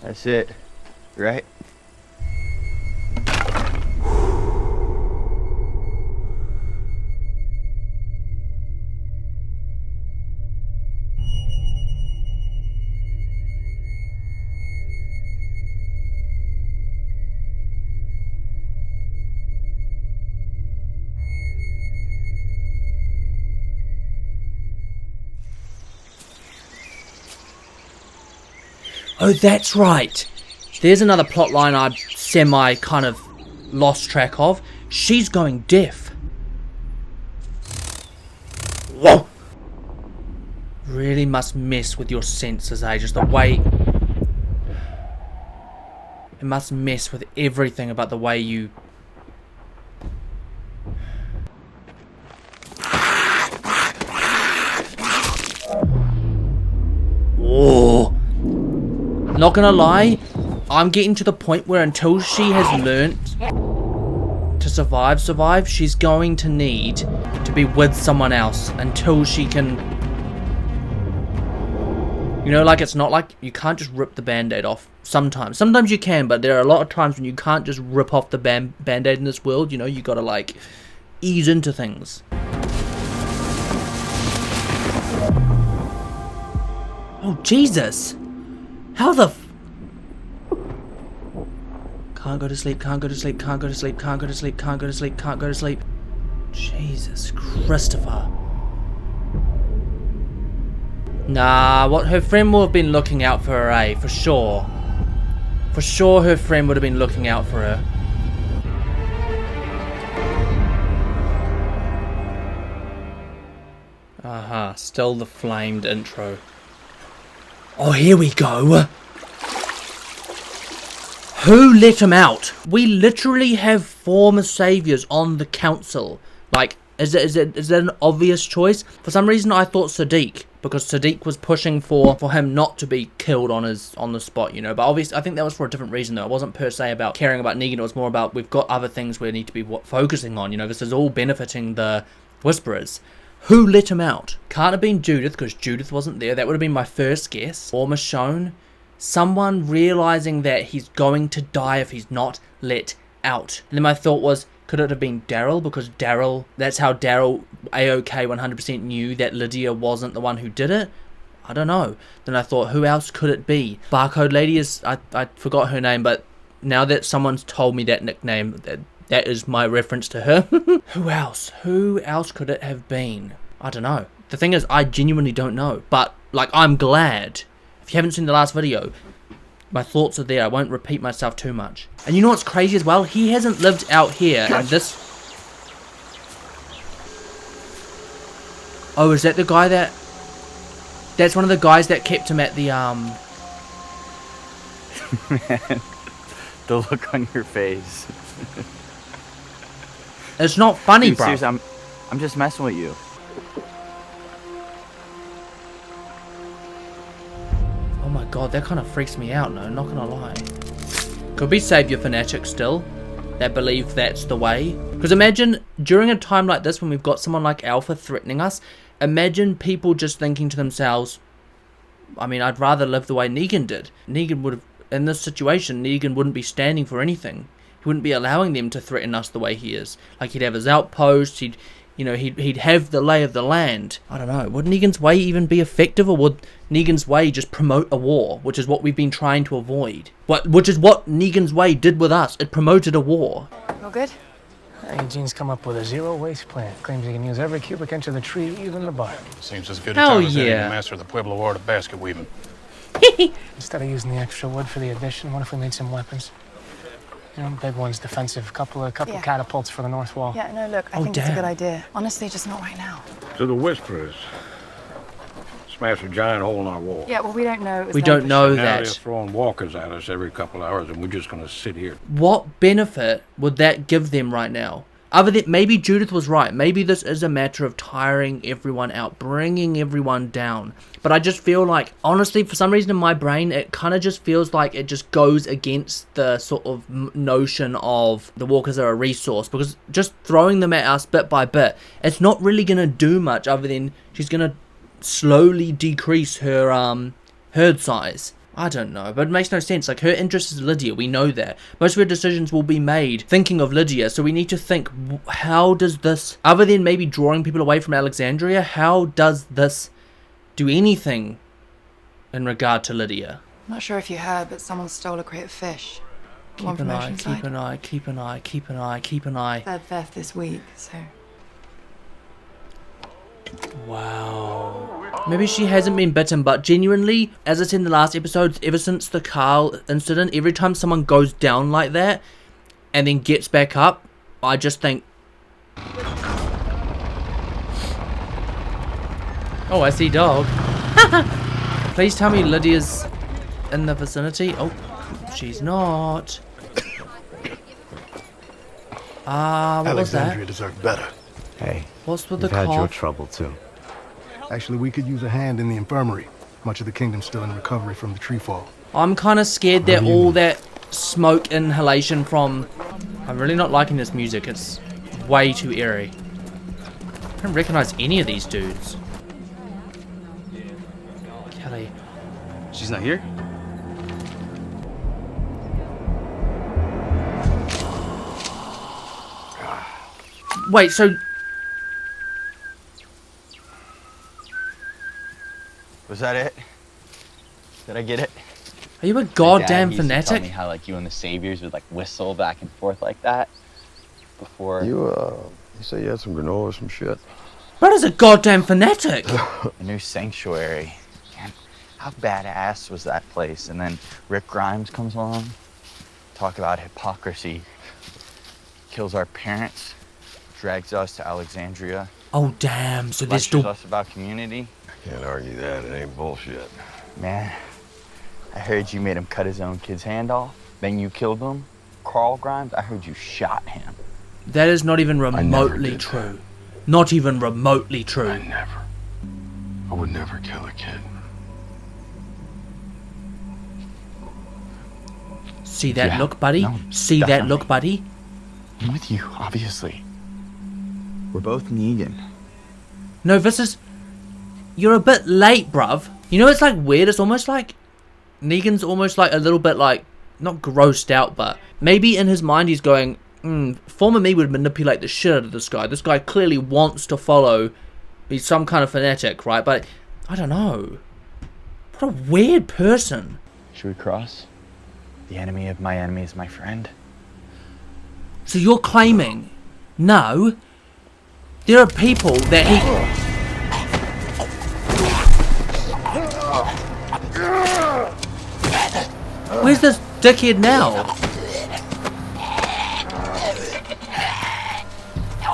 That's it, right? Oh, that's right. There's another plot line I semi kind of lost track of. She's going deaf. Whoa! Really must mess with your senses, eh? Just the way... It must mess with everything about the way you... Whoa! Not gonna lie, I'm getting to the point where until she has learnt to survive, she's going to need to be with someone else until she can... You know, like, it's not like you can't just rip the band-aid off sometimes. Sometimes you can, but there are a lot of times when you can't just rip off the band-aid in this world, you know, you gotta, like, ease into things. Oh, Jesus! How the f... Can't go to sleep, can't go to sleep, can't go to sleep, can't go to sleep, can't go to sleep, can't go to sleep. Jesus Christopher. Nah, what her friend will have been looking out for her, eh? For sure. For sure her friend would have been looking out for her. Uh-huh, still the flamed intro. Oh, here we go. Who let him out? We literally have former saviors on the council. Like, is it an obvious choice? For some reason, I thought Sadiq, because Sadiq was pushing for him not to be killed on the spot, you know. But obviously, I think that was for a different reason, though. It wasn't per se about caring about Negan. It was more about we've got other things we need to be focusing on. You know, this is all benefiting the Whisperers. Who let him out? Can't have been Judith, because Judith wasn't there. That would have been my first guess. Or Michonne. Someone realizing that he's going to die if he's not let out. And then my thought was, could it have been Daryl? Because Daryl, that's how Daryl AOK 100% knew that Lydia wasn't the one who did it. I don't know. Then I thought, who else could it be? Barcode Lady is, I forgot her name, but now that someone's told me that nickname, that is my reference to her. Who else? Who else could it have been? I don't know. The thing is, I genuinely don't know. But, like, I'm glad. If you haven't seen the last video, my thoughts are there. I won't repeat myself too much. And you know what's crazy as well? He hasn't lived out here, and this... Oh, is that the guy that... That's one of the guys that kept him at the, Man, the look on your face. It's not funny, Dude, bro. seriously, I'm just messing with you. Oh my god, that kind of freaks me out, no, not gonna lie. Could be savior fanatics still, that believe that's the way. Because imagine, during a time like this, when we've got someone like Alpha threatening us, imagine people just thinking to themselves, I mean, I'd rather live the way Negan did. Negan would have, in this situation, Negan wouldn't be standing for anything. He wouldn't be allowing them to threaten us the way he is. Like, he'd have his outposts, he'd have the lay of the land. I don't know, would Negan's way even be effective, or would Negan's way just promote a war, which is what we've been trying to avoid? Which is what Negan's way did with us, it promoted a war. All good? Eugene's come up with a zero-waste plan. Claims he can use every cubic inch of the tree, even the bark. Seems as good a Hell time as any yeah. to master the Pueblo art of basket weaving. Instead of using the extra wood for the addition, what if we made some weapons? You know, big ones, defensive, couple Yeah. catapults for the north wall. Yeah, no, look, I think it's a good idea. Honestly, just not right now. To the Whisperers. Smash a giant hole in our wall. Yeah, well, we don't know. It was We known don't for know sure. Now they're that. throwing walkers at us every couple hours, and we're just going to sit here. What benefit would that give them right now? Other than, maybe Judith was right. Maybe this is a matter of tiring everyone out, bringing everyone down. But I just feel like, honestly, for some reason in my brain, it kind of just feels like it just goes against the sort of notion of the walkers are a resource. Because just throwing them at us bit by bit, it's not really going to do much other than she's going to slowly decrease her herd size. I don't know, but it makes no sense. Like, her interest is Lydia, we know that. Most of her decisions will be made thinking of Lydia, so we need to think, how does this, other than maybe drawing people away from Alexandria, how does this do anything in regard to Lydia? I'm not sure if you heard, but someone stole a crate of fish. Keep an eye, keep an eye, keep an eye, keep an eye, keep an eye. Third theft this week, so... Wow. Maybe she hasn't been bitten, but genuinely, as I said in the last episodes, ever since the Carl incident, every time someone goes down like that and then gets back up, I just think... Oh, I see dog. Please tell me Lydia's in the vicinity. Oh, she's not. What was that? Alexandria deserves better. Hey, What's with the you've had your cough? trouble too. Actually, we could use a hand in the infirmary. Much of the kingdom's still in recovery from the tree fall. I'm kind of scared that all that smoke inhalation from... I'm really not liking this music. It's way too eerie. I don't recognize any of these dudes. Kelly. She's not here? Wait, so... Was that it? Did I get it? Are you a My dad goddamn used to tell fanatic? me how like you and the saviors would like whistle back and forth like that before. You say you had some granola or some shit? That is a goddamn fanatic! The new sanctuary. Man, how badass was that place? And then Rick Grimes comes along. Talk about hypocrisy. Kills our parents. Drags us to Alexandria. Oh damn, so there's Lectures still... us about community. Can't argue that. It ain't bullshit. Man, I heard you made him cut his own kid's hand off. Then you killed him. Carl Grimes, I heard you shot him. That is not even never remotely did true. Not even remotely true. I would never kill a kid. See that Yeah, look, buddy? no, See that definitely. look, buddy? I'm with you, obviously. We're both Negan. No, this is... You're a bit late, bruv. You know, it's like weird. It's almost like... Negan's almost like a little bit like... Not grossed out, but... Maybe in his mind he's going... former me would manipulate the shit out of this guy. This guy clearly wants to follow... He's some kind of fanatic, right? But... I don't know. What a weird person. Should we cross? The enemy of my enemy is my friend. So you're claiming... No... There are people that he... Where's this dickhead now?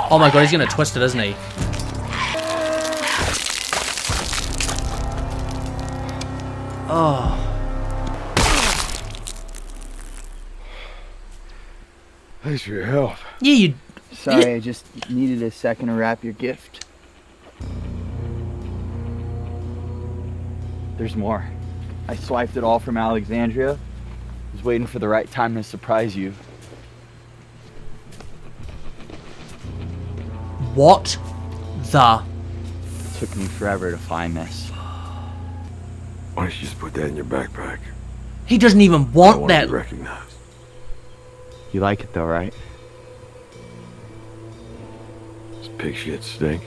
Oh my god, he's gonna twist it, isn't he? Oh. Thanks for your help. Yeah, you... Sorry, I just needed a second to wrap your gift. There's more. I swiped it all from Alexandria. Was waiting for the right time to surprise you. What the... It took me forever to find this. Why don't you just put that in your backpack? He doesn't even I don't want want to that. be recognized. You like it though, right? Does pig shit stink?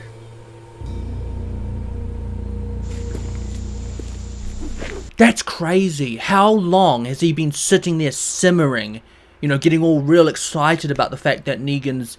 That's crazy. How long has he been sitting there simmering? You know, getting all real excited about the fact that Negan's...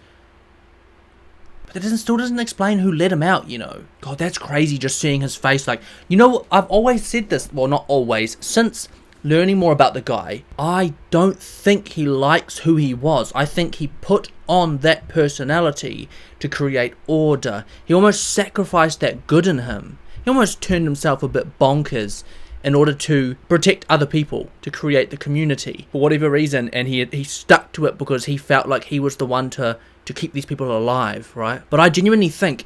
But that still doesn't explain who let him out, you know. God, that's crazy just seeing his face. Like, you know, I've always said this. Well, not always. Since learning more about the guy, I don't think he likes who he was. I think he put on that personality to create order. He almost sacrificed that good in him. He almost turned himself a bit bonkers in order to protect other people, to create the community for whatever reason, and he stuck to it because he felt like he was the one to keep these people alive, right? But I genuinely think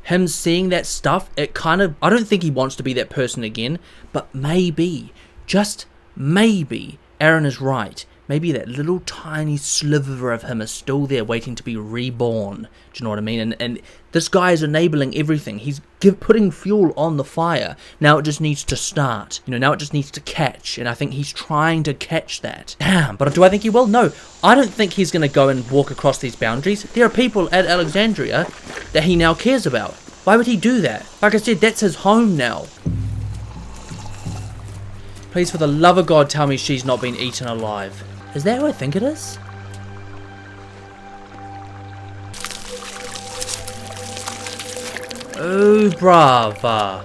him seeing that stuff, it kind of... I don't think he wants to be that person again, but maybe, just maybe, Aaron is right. maybe that little tiny sliver of him is still there waiting to be reborn. Do you know what I mean? And this guy is enabling everything. He's putting fuel on the fire. Now it just needs to start. You know, now it just needs to catch. And I think he's trying to catch that. Damn, but do I think he will? No, I don't think he's going to go and walk across these boundaries. There are people at Alexandria that he now cares about. Why would he do that? Like I said, that's his home now. Please, for the love of God, tell me she's not been eaten alive. Is that who I think it is? Oh, brava.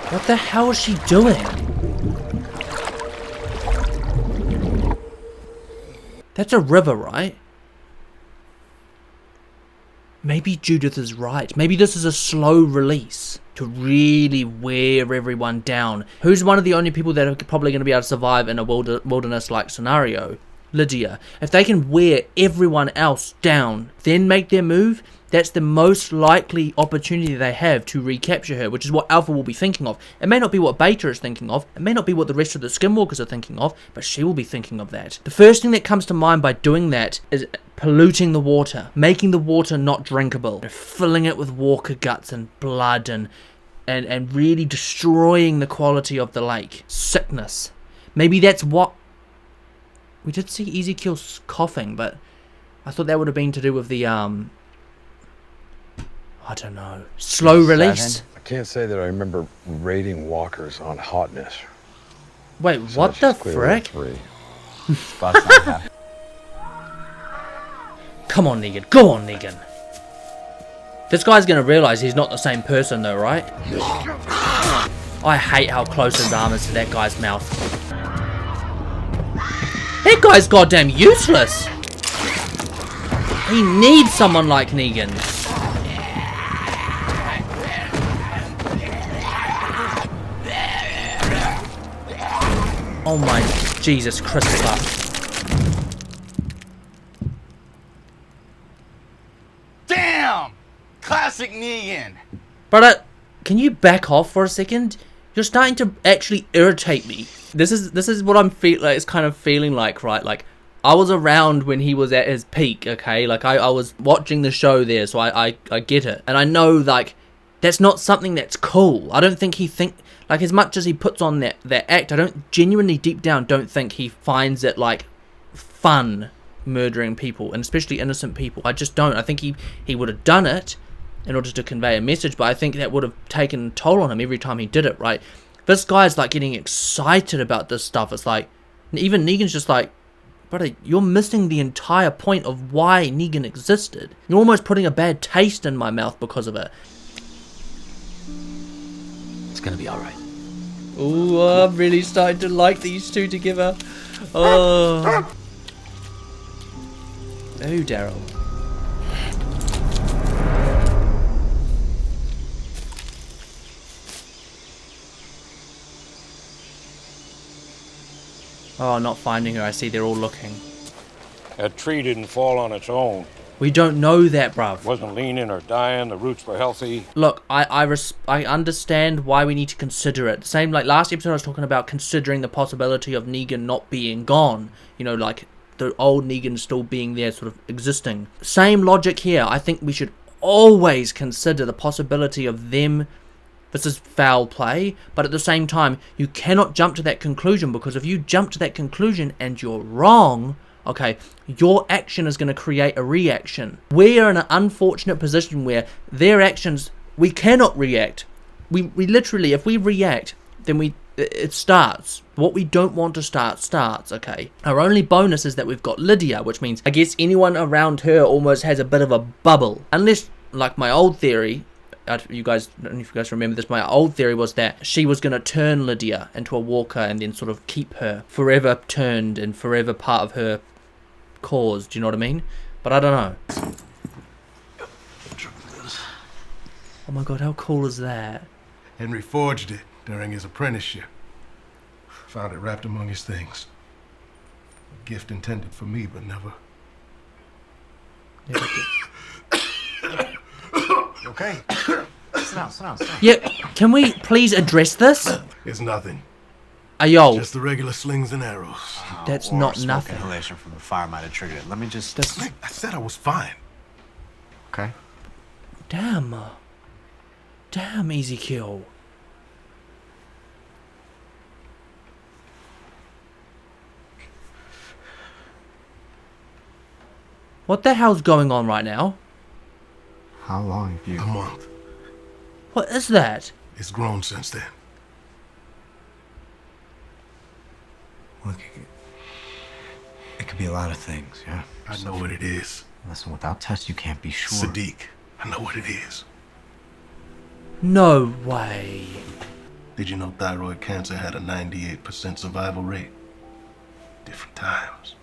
What the hell is she doing? That's a river, right? Maybe Judith is right. Maybe this is a slow release to really wear everyone down. Who's one of the only people that are probably going to be able to survive in a wilderness-like scenario? Lydia. If they can wear everyone else down, then make their move, that's the most likely opportunity they have to recapture her, which is what Alpha will be thinking of. It may not be what Beta is thinking of, it may not be what the rest of the Skinwalkers are thinking of, but she will be thinking of that. The first thing that comes to mind by doing that is polluting the water, making the water not drinkable, filling it with walker guts and blood and really destroying the quality of the lake. Sickness. Maybe that's what... We did see Ezekiel's coughing, but I thought that would have been to do with the, I don't know, slow release? I can't say that I remember rating walkers on hotness. Wait, what the frick? Come on, Negan. Go on, Negan. This guy's gonna realize he's not the same person though, right? I hate how close his arm is to that guy's mouth. That guy's goddamn useless. He needs someone like Negan. Oh my Jesus Christopher. Damn! Classic Negan! Brother, can you back off for a second? You're starting to actually irritate me. This is what I'm it's kind of feeling like, right? Like, I was around when he was at his peak, okay? Like, I was watching the show there, so I get it. And I know, like, that's not something that's cool. I don't think like, as much as he puts on that act, I don't genuinely deep down don't think he finds it, like, fun murdering people, and especially innocent people. I just don't. I think he would have done it in order to convey a message, but I think that would have taken a toll on him every time he did it, right? This guy's, like, getting excited about this stuff. It's like, even Negan's just like, brother, you're missing the entire point of why Negan existed. You're almost putting a bad taste in my mouth because of it. It's gonna be alright. Ooh, I'm really starting to like these two together. Oh. Oh, Daryl. Oh, not finding her. I see they're all looking. That tree didn't fall on its own. We don't know that, bruv. Wasn't leaning or dying. The roots were healthy. Look, I understand why we need to consider it. Same like last episode I was talking about considering the possibility of Negan not being gone. You know, like the old Negan still being there, sort of existing. Same logic here. I think we should always consider the possibility of them... This is foul play, but at the same time, you cannot jump to that conclusion, because if you jump to that conclusion and you're wrong, okay, your action is going to create a reaction. We are in an unfortunate position where their actions, we cannot react. We literally, if we react, then it starts. What we don't want to start, starts, okay? Our only bonus is that we've got Lydia, which means I guess anyone around her almost has a bit of a bubble. Unless, like my old theory... if you guys remember this, my old theory was that she was going to turn Lydia into a walker and then sort of keep her forever turned and forever part of her cause. Do you know what I mean? But I don't know. Oh my god, how cool is that? Henry forged it during his apprenticeship. Found it wrapped among his things. A gift intended for me, but never. Okay. Sit down. Yeah, can we please address this? It's nothing. Hey, yo, Just the regular slings and arrows. that's Or not smoke nothing. inhalation from the fire might have triggered it. Let me just... That's I said I was fine. Okay. damn. Damn, easy kill. What the hell's going on right now? How long have you... A month. What is that? It's grown since then. Look, it could be a lot of things, yeah? I know what it is. Listen, without tests, you can't be sure. Sadiq. I know what it is. No way. Did you know thyroid cancer had a 98% survival rate? Different times.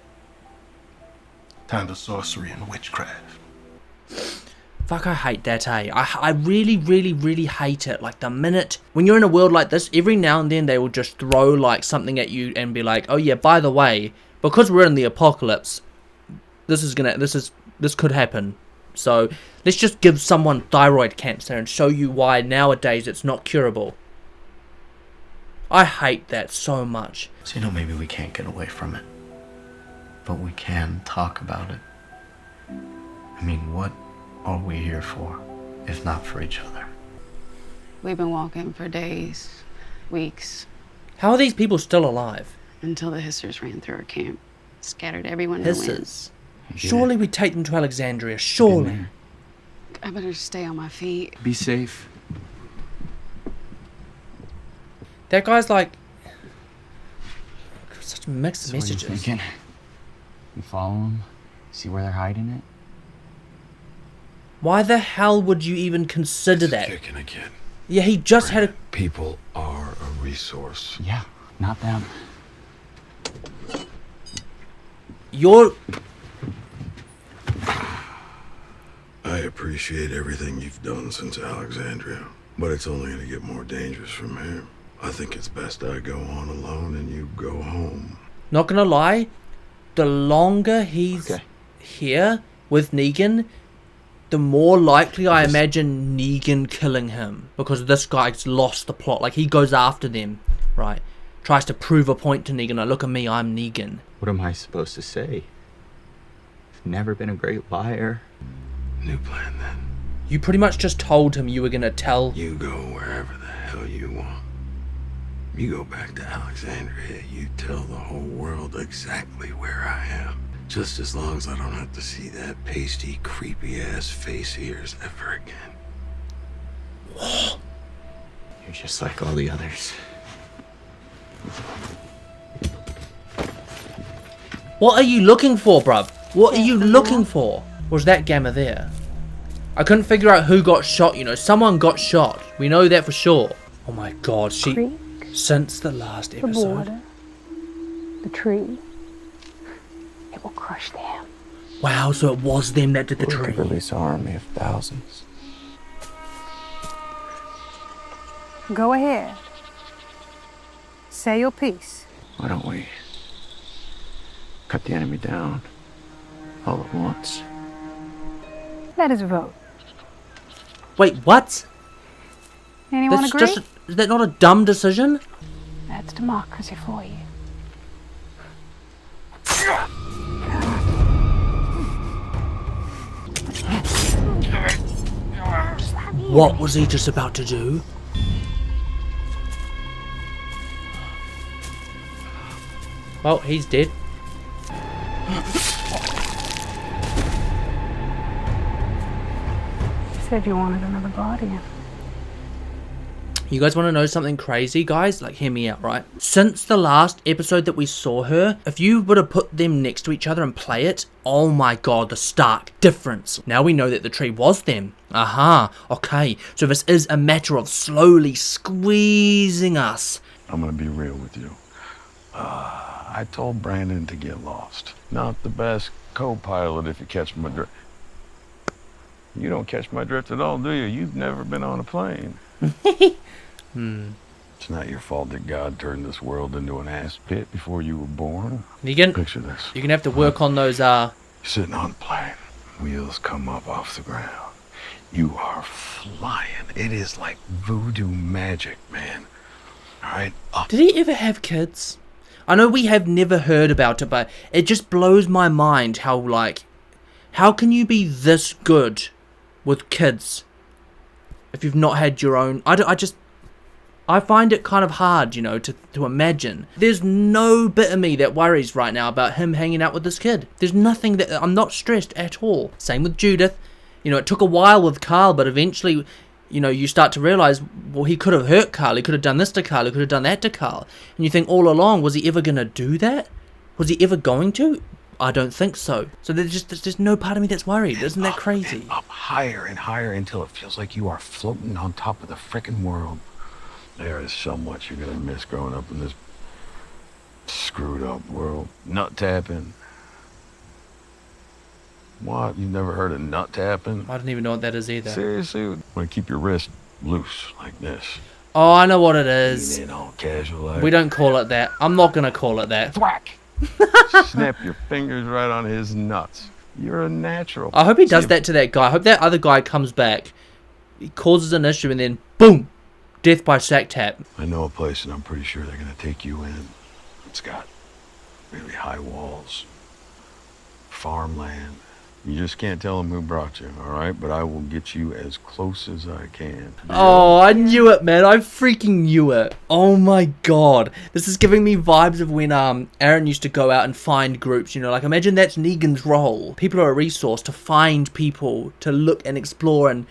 Times of sorcery and witchcraft. Fuck, I hate that, eh? I really, really, really hate it. Like, the minute... When you're in a world like this, every now and then they will just throw, like, something at you and be like, oh yeah, by the way, because we're in the apocalypse, this could happen. So, let's just give someone thyroid cancer and show you why nowadays it's not curable. I hate that so much. So, maybe we can't get away from it. But we can talk about it. I mean, what are we here for, if not for each other? We've been walking for days, weeks, How are these people still alive? until the hissers ran through our camp, scattered everyone in the wind. Hissers. Surely we take them to Alexandria, surely. I better stay on my feet. Be safe. That guy's like... Such mixed So what are you messages. thinking? You follow them? See where they're hiding it? Why the hell would you even consider that? Kicking again. Yeah, he just had a... People are a resource. Yeah, not them. You're... I appreciate everything you've done since Alexandria, but it's only going to get more dangerous from here. I think it's best I go on alone and you go home. Not gonna lie, the longer he's here with Negan, the more likely I imagine Negan killing him. Because this guy's lost the plot. Like, he goes after them, right? Tries to prove a point to Negan. Like, look at me, I'm Negan. What am I supposed to say? I've never been a great liar. New plan then. You pretty much just told him you were gonna tell... You go wherever the hell you want. You go back to Alexandria, you tell the whole world exactly where I am. Just as long as I don't have to see that pasty, creepy-ass face of yours ever again. You're just like all the others. What are you looking for, bruv? What are you looking for? Was that Gamma there? I couldn't figure out who got shot, someone got shot. We know that for sure. Oh my god, she... Since the last episode... The border. The tree. It will crush them. Wow, so it was them that did the tree. We could release an army of thousands. Go ahead. Say your piece. Why don't we cut the enemy down all at once? Let us vote. Wait, what? Anyone That's agree? just... Is that not a dumb decision? That's democracy for you. What was he just about to do? Well, he's dead. You said you wanted another body. You guys want to know something crazy, guys? Like, hear me out, right? Since the last episode that we saw her, if you were to put them next to each other and play it, oh my god, the stark difference. Now we know that the tree was them. Aha, okay. So this is a matter of slowly squeezing us. I'm gonna be real with you. I told Brandon to get lost. Not the best co-pilot, if you catch my drift. You don't catch my drift at all, do you? You've never been on a plane. It's not your fault that God turned this world into an ass pit before you were born. Negan, Picture this. you're gonna have to work on those, You're sitting on a plane. Wheels come up off the ground. You are flying. It is like voodoo magic, man. Alright? Did he ever have kids? I know we have never heard about it, but it just blows my mind how, like, how can you be this good with kids if you've not had your own? I find it kind of hard, you know, to imagine. There's no bit of me that worries right now about him hanging out with this kid. There's nothing that, I'm not stressed at all. Same with Judith. You know, it took a while with Carl, but eventually, you know, you start to realize, well, he could have hurt Carl. He could have done this to Carl. He could have done that to Carl. And you think all along, was he ever going to do that? Was he ever going to? I don't think so. So there's just no part of me that's worried. Isn't that crazy? And up higher and higher until it feels like you are floating on top of the frickin' world. There is so much you're gonna miss growing up in this screwed up world. Nut tapping. What? You've never heard of nut tapping? I don't even know what that is either. Seriously? Want to keep your wrist loose like this. Oh, I know what it is. Lean in all casual like. We don't call it that. I'm not going to call it that. Thwack! Snap your fingers right on his nuts. You're a natural. I hope he does that to that guy. I hope that other guy comes back. He causes an issue and then, boom! Death by sack tap. I know a place and I'm pretty sure they're gonna take you in. It's got really high walls, farmland. You just can't tell them who brought you, alright? But I will get you as close as I can. Oh, I knew it, man. I freaking knew it. Oh my god. This is giving me vibes of when Aaron used to go out and find groups, you know, like imagine that's Negan's role. People are a resource to find people, to look and explore, and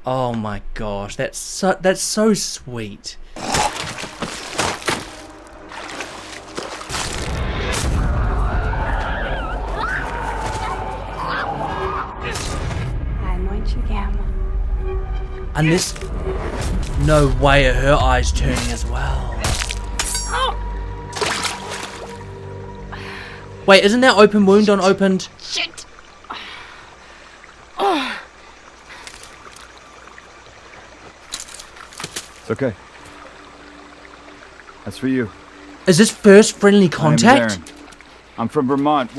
oh my gosh, that's so sweet. And this, no way are her eyes turning as well. Wait, isn't that open wound unopened? Shit! It's okay. That's for you. Is this first friendly contact? My name's Aaron. I'm from Vermont.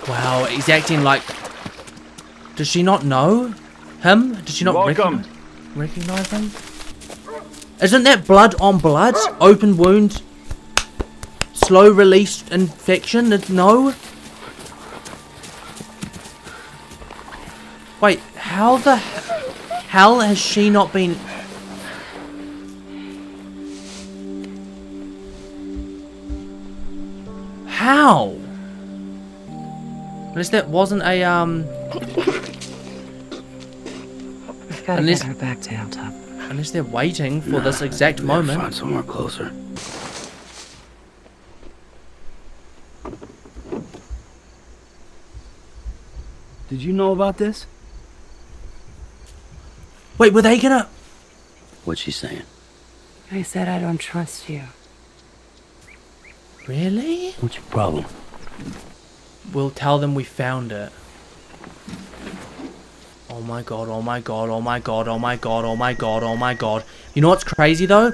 Wow, he's acting like... Does she not know him? Does she not recognize him? Isn't that blood on blood? Open wound? Slow release infection? No? Wait, how the hell has she not been... How? Unless that wasn't a, We've got to get her back to Hilltop. Unless they're waiting for this exact moment. Find somewhere closer. Did you know about this? Wait, were they gonna... What's she saying? I said I don't trust you. Really? What's your problem? We'll tell them we found it. Oh my god, oh my god, oh my god, oh my god, oh my god, oh my god. You know what's crazy though?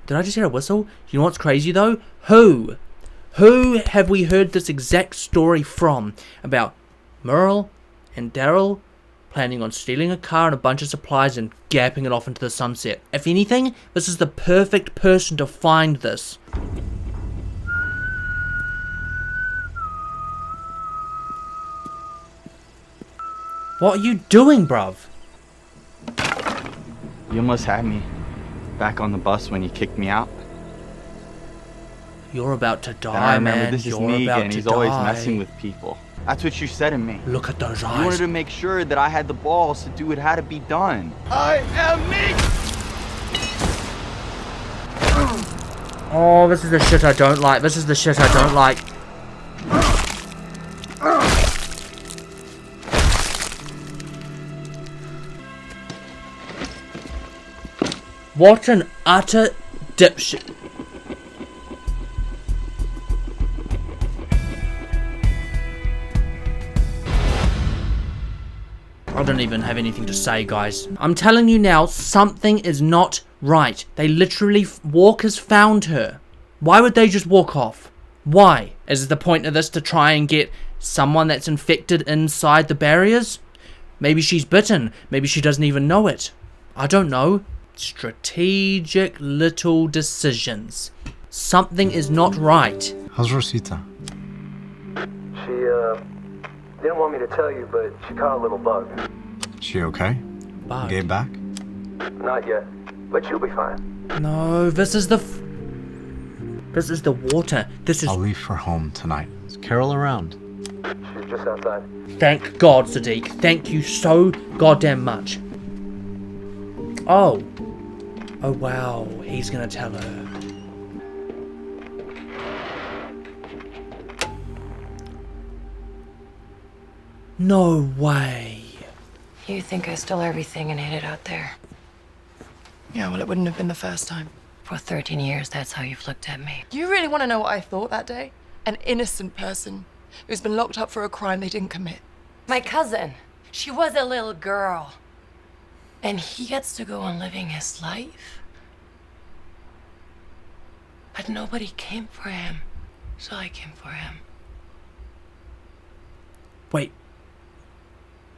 Did I just hear a whistle? You know what's crazy though? Who have we heard this exact story from? About Merle and Daryl planning on stealing a car and a bunch of supplies and gapping it off into the sunset. If anything, this is the perfect person to find this. What are you doing, bruv? You almost had me back on the bus when you kicked me out. You're about to die, and I remember man. This is You're Negan, about and to he's die. always messing with people. That's what you said to me. Look at those eyes. You wanted to make sure that I had the balls to do what had to be done. I am Negan! Oh, this is the shit I don't like. This is the shit I don't like. What an utter dipshit. I don't even have anything to say, guys. I'm telling you now, something is not right. They literally, Walker's found her. Why would they just walk off? Why? Is the point of this to try and get someone that's infected inside the barriers? Maybe she's bitten. Maybe she doesn't even know it. I don't know. Strategic little decisions. Something is not right. How's Rosita? She, didn't want me to tell you, but she caught a little bug. She okay? Bug. Gave back? Not yet, but she'll be fine. No, this is the water. This is... I'll leave for home tonight. Is Carol around? She's just outside. Thank God, Sadiq. Thank you so goddamn much. Oh. Oh, wow. He's gonna tell her. No way. You think I stole everything and hid it out there? Yeah, well, it wouldn't have been the first time. For 13 years, that's how you've looked at me. You really want to know what I thought that day? An innocent person who's been locked up for a crime they didn't commit. My cousin, she was a little girl. And he gets to go on living his life. But nobody came for him, so I came for him. Wait.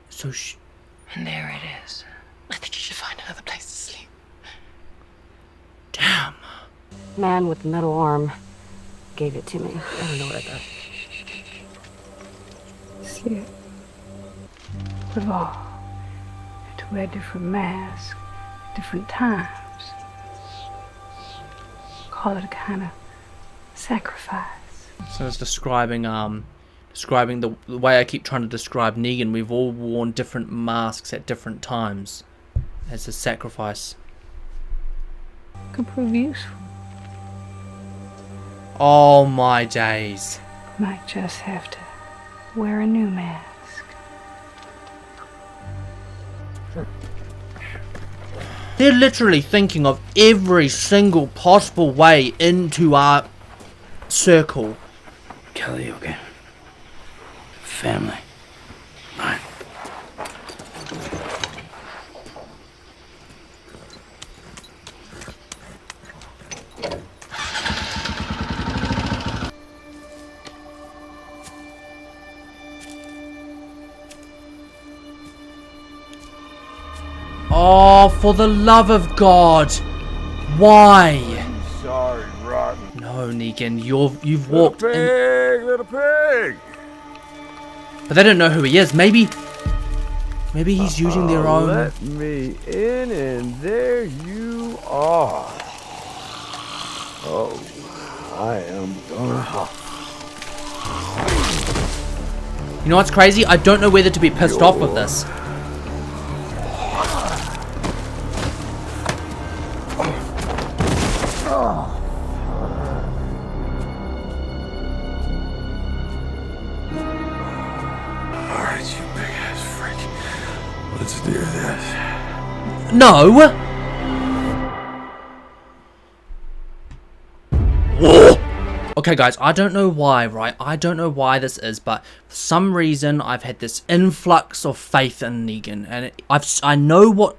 So she... And there it is. I think you should find another place to sleep. Damn. Man with the metal arm gave it to me. I don't know what I got. See it? We've all had to wear different masks, different times. Call it a kind of sacrifice. So it's describing the way I keep trying to describe Negan. We've all worn different masks at different times as a sacrifice. Could prove useful. Oh my days. Might just have to wear a new mask. They're literally thinking of every single possible way into our circle. Kelly, okay? Family. Mine. Oh, for the love of God. Why? Sorry, Rotten. No, Negan, you've walked in. Little pig! But they don't know who he is. Maybe he's using their own. Let me in, and there you are. Oh, I am gonna. You know what's crazy? I don't know whether to be pissed off with this. Let's do this. No! Okay guys, I don't know why, right? I don't know why this is, but for some reason I've had this influx of faith in Negan, and I know what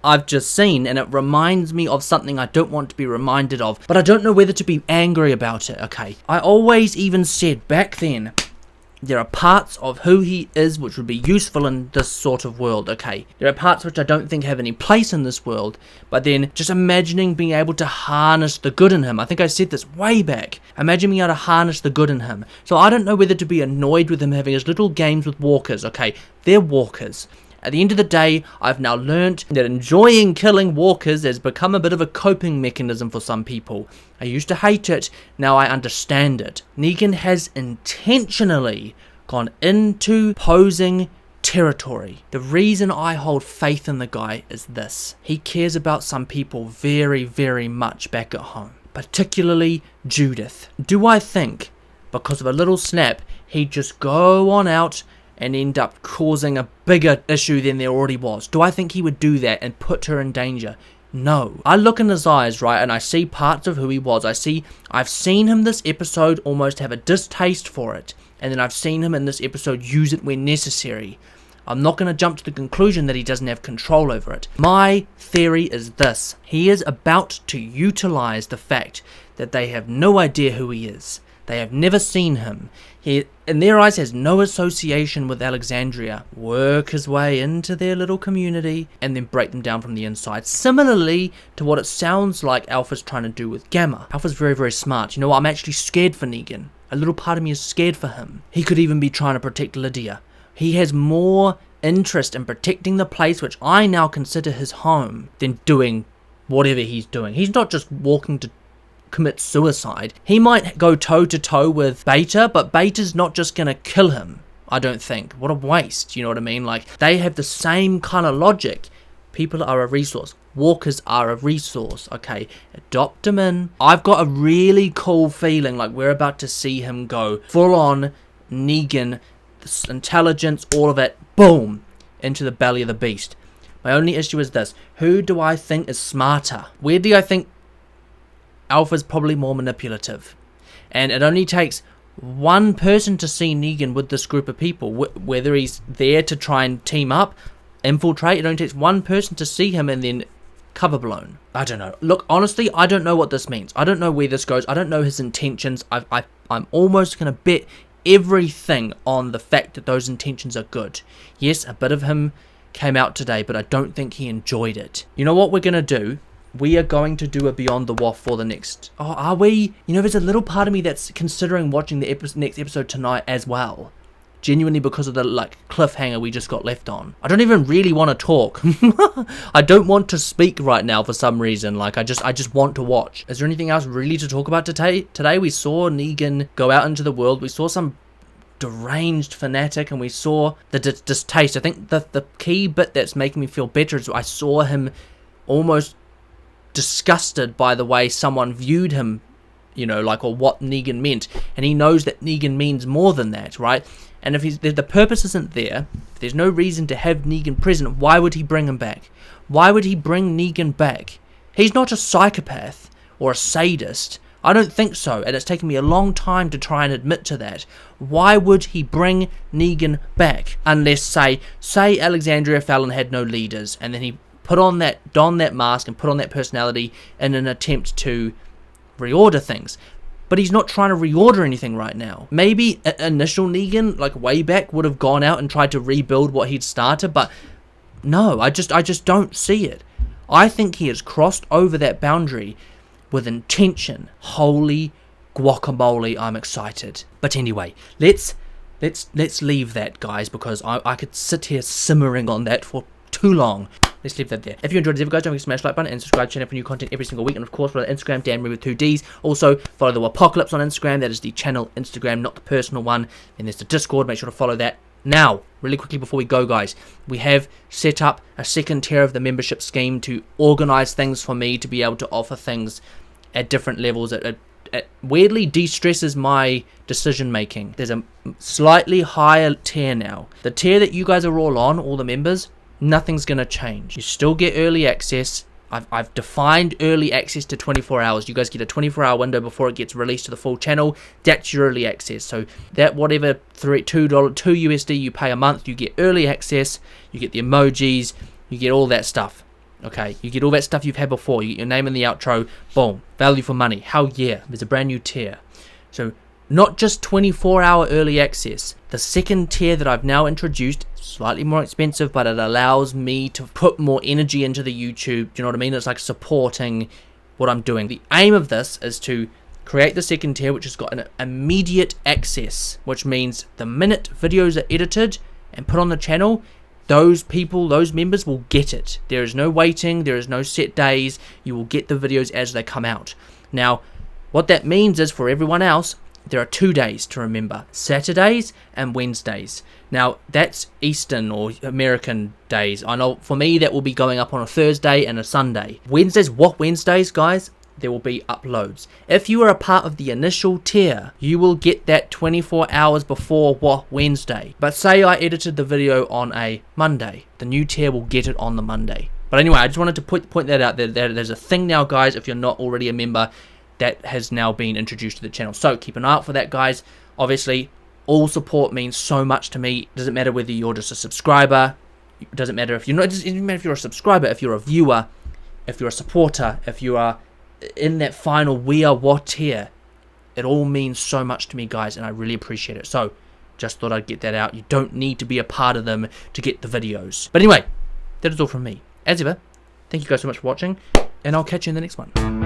I've just seen, and it reminds me of something I don't want to be reminded of, but I don't know whether to be angry about it, okay? I always even said back then, there are parts of who he is which would be useful in this sort of world, okay? There are parts which I don't think have any place in this world, but then just imagining being able to harness the good in him. I think I said this way back. Imagine being able to harness the good in him. So I don't know whether to be annoyed with him having his little games with walkers, okay? They're walkers. At the end of the day, I've now learnt that enjoying killing walkers has become a bit of a coping mechanism for some people. I used to hate it, now I understand it. Negan has intentionally gone into posing territory. The reason I hold faith in the guy is this. He cares about some people very, very much back at home. Particularly Judith. Do I think, because of a little snap, he'd just go on out and end up causing a bigger issue than there already was? Do I think he would do that and put her in danger? No. I look in his eyes, right, and I see parts of who he was. I've seen him this episode almost have a distaste for it, and then I've seen him in this episode use it when necessary. I'm not going to jump to the conclusion that he doesn't have control over it. My theory is this. He is about to utilize the fact that they have no idea who he is. They have never seen him. He, in their eyes, has no association with Alexandria. Work his way into their little community and then break them down from the inside. Similarly to what it sounds like Alpha's trying to do with Gamma. Alpha's very, very smart. You know what? I'm actually scared for Negan. A little part of me is scared for him. He could even be trying to protect Lydia. He has more interest in protecting the place which I now consider his home than doing whatever he's doing. He's not just walking to commit suicide. He might go toe-to-toe with Beta, but Beta's not just gonna kill him, I don't think. What a waste, you know what I mean? Like, they have the same kind of logic. People are a resource. Walkers are a resource, okay? Adopt him in. I've got a really cool feeling like we're about to see him go full-on Negan, this intelligence, all of it, boom, into the belly of the beast. My only issue is this. Who do I think is smarter? Weirdly, I think Alpha's probably more manipulative. And it only takes one person to see Negan with this group of people, whether he's there to try and team up, infiltrate. It only takes one person to see him and then cover blown. I don't know. Look, honestly, I don't know what this means. I don't know where this goes. I don't know his intentions. I'm almost going to bet everything on the fact that those intentions are good. Yes, a bit of him came out today, but I don't think he enjoyed it. You know what we're going to do? We are going to do a Beyond the Waff for the next... Oh, are we? You know, there's a little part of me that's considering watching the next episode tonight as well. Genuinely because of the, like, cliffhanger we just got left on. I don't even really want to talk. I don't want to speak right now for some reason. Like, I just want to watch. Is there anything else really to talk about today? Today we saw Negan go out into the world. We saw some deranged fanatic and we saw the distaste. I think the key bit that's making me feel better is I saw him almost disgusted by the way someone viewed him, you know, like, or what Negan meant, and he knows that Negan means more than that, right? And if the purpose isn't there, if there's no reason to have Negan present, why would he bring him back? Why would he bring Negan back? He's not a psychopath or a sadist. I don't think so, and it's taken me a long time to try and admit to that. Why would he bring Negan back? Unless, say Alexandria Fallon had no leaders, and then he don that mask and put on that personality in an attempt to reorder things. But he's not trying to reorder anything right now. Maybe initial Negan, like way back, would have gone out and tried to rebuild what he'd started, but no, I just don't see it. I think he has crossed over that boundary with intention. Holy guacamole, I'm excited. But anyway, let's leave that, guys, because I could sit here simmering on that for too long. Let's leave that there. If you enjoyed this video, guys, don't forget to smash the like button and subscribe to the channel for new content every single week. And of course, follow Instagram, DanMarie with 2 Ds. Also, follow the Apocalypse on Instagram. That is the channel Instagram, not the personal one. And there's the Discord. Make sure to follow that. Now, really quickly before we go, guys, we have set up a second tier of the membership scheme to organize things for me to be able to offer things at different levels. It weirdly de-stresses my decision making. There's a slightly higher tier now. The tier that you guys are all on, all the members, nothing's gonna change. You still get early access. I've defined early access to 24 hours. You guys get a 24-hour window before it gets released to the full channel. That's your early access. So that whatever $2 USD you pay a month, you get early access. You get the emojis. You get all that stuff. Okay, you get all that stuff you've had before. You get your name in the outro. Boom, value for money. Hell yeah, there's a brand new tier. So not just 24-hour early access. The second tier that I've now introduced, slightly more expensive, but it allows me to put more energy into the YouTube. Do you know what I mean? It's like supporting what I'm doing. The aim of this is to create the second tier, which has got an immediate access, which means the minute videos are edited and put on the channel, those people, those members will get it. There is no waiting. There is no set days. You will get the videos as they come out. Now, what that means is for everyone else, there are 2 days to remember, Saturdays and Wednesdays. Now, that's Eastern or American days. I know for me that will be going up on a Thursday and a Sunday. Wednesdays, what Wednesdays, guys? There will be uploads. If you are a part of the initial tier, you will get that 24 hours before what Wednesday. But say I edited the video on a Monday, the new tier will get it on the Monday. But anyway, I just wanted to point that out. There's a thing now, guys, if you're not already a member, that has now been introduced to the channel. So keep an eye out for that, guys. Obviously, all support means so much to me. It doesn't matter whether you're just a subscriber. It doesn't matter if you're not. It doesn't matter if you're a subscriber, if you're a viewer, if you're a supporter, if you are in that final we are what tier. It all means so much to me, guys, and I really appreciate it. So, just thought I'd get that out. You don't need to be a part of them to get the videos. But anyway, that is all from me. As ever, thank you guys so much for watching, and I'll catch you in the next one.